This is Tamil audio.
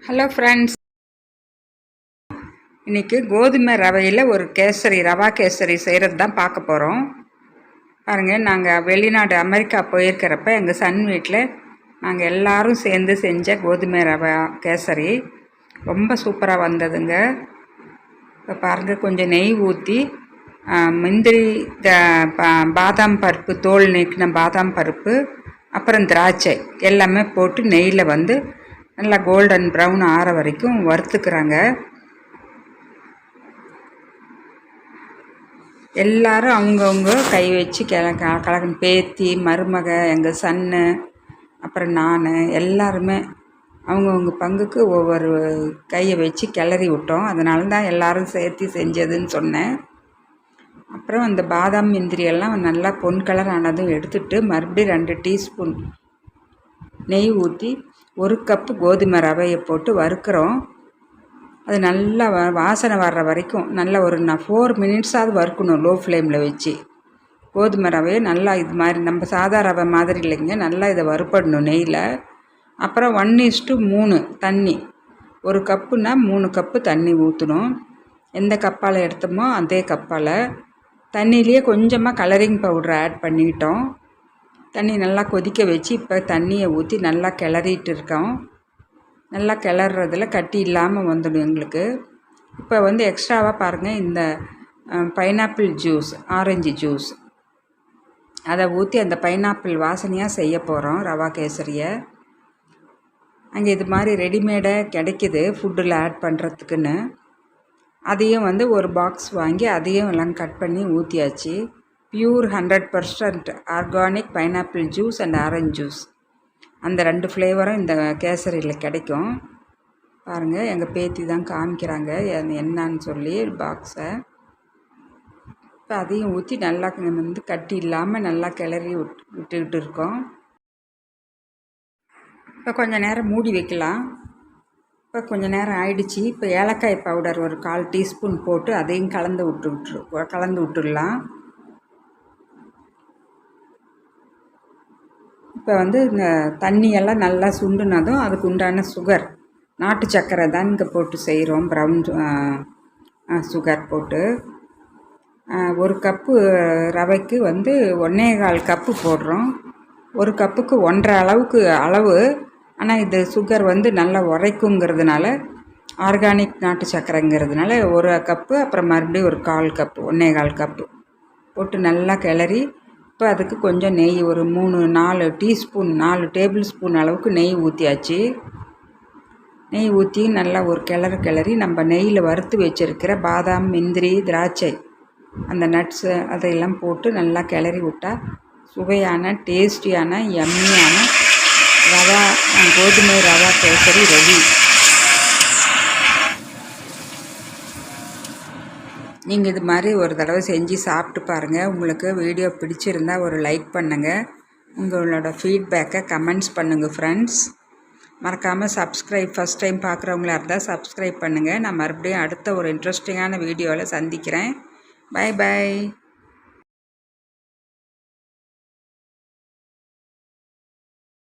ஹலோ ஃப்ரெண்ட்ஸ், இன்றைக்கி கோதுமை ரவையில் ஒரு கேசரி, ரவா கேசரி செய்கிறது தான் பார்க்க போகிறோம். பாருங்கள், நாங்கள் வெளிநாடு அமெரிக்கா போயிருக்கிறப்ப எங்கள் சன் வீட்டில் நாங்கள் எல்லோரும் சேர்ந்து செஞ்ச கோதுமை ரவா கேசரி ரொம்ப சூப்பராக வந்ததுங்க. இப்போ பாருங்கள், கொஞ்சம் நெய் ஊற்றி முந்திரி, பாதாம் பருப்பு, தோல் நீக்கின பாதாம் பருப்பு, அப்புறம் திராட்சை எல்லாமே போட்டு நெய்யில் வந்து நல்லா கோல்டன் ப்ரௌன் ஆற வரைக்கும் வறுத்துக்கிறாங்க. எல்லாரும் அவங்கவுங்க கை வச்சு கலக்கணும். பேத்தி, மருமக, எங்கள் சன்னு, அப்புறம் நான் எல்லாருமே அவங்கவுங்க பங்குக்கு ஒவ்வொரு கையை வச்சு கிளறி விட்டோம். அதனால தான் எல்லோரும் சேர்த்து செஞ்சதுன்னு சொன்னேன். அப்புறம் அந்த பாதாம் முந்திரியெல்லாம் நல்லா பொன் கலர் ஆனதும் எடுத்துட்டு மறுபடியும் 2 டீஸ்பூன் நெய் ஊற்றி 1 கப்பு கோதுமை ரவையை போட்டு வறுக்கிறோம். அது நல்லா வாசனை வர்ற வரைக்கும் நல்லா ஒரு 4 மினிட்ஸாவது வறுக்கணும், லோ ஃப்ளேமில் வச்சு. கோதுமை ரவையை நல்லா இது மாதிரி நம்ம சாதா ரவை மாதிரி இல்லைங்க, நல்லா இதை வறுப்படணும் நெய்யில். அப்புறம் 1:3 தண்ணி, 1 கப்புனா 3 கப்பு தண்ணி ஊற்றணும். எந்த கப்பால் எடுத்தோமோ அதே கப்பால் தண்ணியிலேயே கொஞ்சமாக கலரிங் பவுடர் ஆட் பண்ணிக்கிட்டோம். தண்ணி நல்லா கொதிக்க வச்சு இப்போ தண்ணியை ஊற்றி நல்லா கிளறிட்டு இருக்கோம். நல்லா கிளறதுல கட்டி இல்லாமல் வந்துடும் எங்களுக்கு. இப்போ வந்து எக்ஸ்ட்ராவாக பாருங்கள், இந்த பைனாப்பிள் ஜூஸ், ஆரஞ்சு ஜூஸ் அதை ஊற்றி அந்த பைனாப்பிள் வாசனையாக செய்ய போகிறோம் ரவா கேசரியை. அங்கே இது மாதிரி ரெடிமேடாக கிடைக்கிது ஃபுட்டில் ஆட் பண்ணுறதுக்குன்னு. அதையும் வந்து ஒரு பாக்ஸ் வாங்கி அதையும் எல்லாம் கட் பண்ணி ஊற்றியாச்சு. Pure 100% organic pineapple juice and orange juice, அந்த 2 ஃப்ளேவரும் இந்த கேசரியில் கிடைக்கும். பாருங்கள், எங்கள் பேத்தி தான் காமிக்கிறாங்க என்னான்னு சொல்லி பாக்ஸை. இப்போ அதையும் ஊற்றி நல்லா வந்து கட்டி இல்லாமல் நல்லா கிளறி விட்டுக்கிட்டு இருக்கோம். இப்போ கொஞ்சம் நேரம் மூடி வைக்கலாம். இப்போ கொஞ்சம் நேரம் ஆயிடுச்சு. இப்போ ஏலக்காய் பவுடர் ஒரு 1/4 டீஸ்பூன் போட்டு அதையும் கலந்து விட்டுடலாம். இப்போ வந்து இந்த தண்ணியெல்லாம் நல்லா சுண்டுனதும் அதுக்கு உண்டான சுகர், நாட்டு சர்க்கரை தான் இங்கே போட்டு செய்கிறோம். ப்ரௌன் சுகர் போட்டு 1 கப்பு ரவைக்கு வந்து 1.25 கப்பு போடுறோம். 1 கப்புக்கு 1.5 அளவு. ஆனால் இது சுகர் வந்து நல்லா உரைக்குங்கிறதுனால, ஆர்கானிக் நாட்டு சர்க்கரைங்கிறதுனால 1 கப்பு, அப்புறம் மறுபடியும் ஒரு 1/4 கப்பு, 1.25 கப்பு போட்டு நல்லா கிளறி, இப்போ அதுக்கு கொஞ்சம் நெய், ஒரு 4 டேபிள் ஸ்பூன் அளவுக்கு நெய் ஊற்றியாச்சு. நெய் ஊற்றி நல்லா ஒரு கிளறி நம்ம நெய்யில் வறுத்து வச்சுருக்கிற பாதாம், முந்திரி, திராட்சை, அந்த நட்ஸு அதையெல்லாம் போட்டு நல்லா கிளறி விட்டால் சுவையான, டேஸ்டியான, யம்மியான கோதுமை ரவா கேசரி ரெடி. நீங்கள் இது மாதிரி ஒரு தடவை செஞ்சு சாப்பிட்டு பாருங்கள். உங்களுக்கு வீடியோ பிடிச்சிருந்தால் ஒரு லைக் பண்ணுங்கள். உங்களோட ஃபீட்பேக்கை கமெண்ட்ஸ் பண்ணுங்கள் ஃப்ரெண்ட்ஸ். மறக்காமல் சப்ஸ்கிரைப், ஃபஸ்ட் டைம் பார்க்குறவங்களா இருந்தால் சப்ஸ்கிரைப் பண்ணுங்கள். நான் மறுபடியும் அடுத்த ஒரு இன்ட்ரெஸ்டிங்கான வீடியோவில் சந்திக்கிறேன். பை.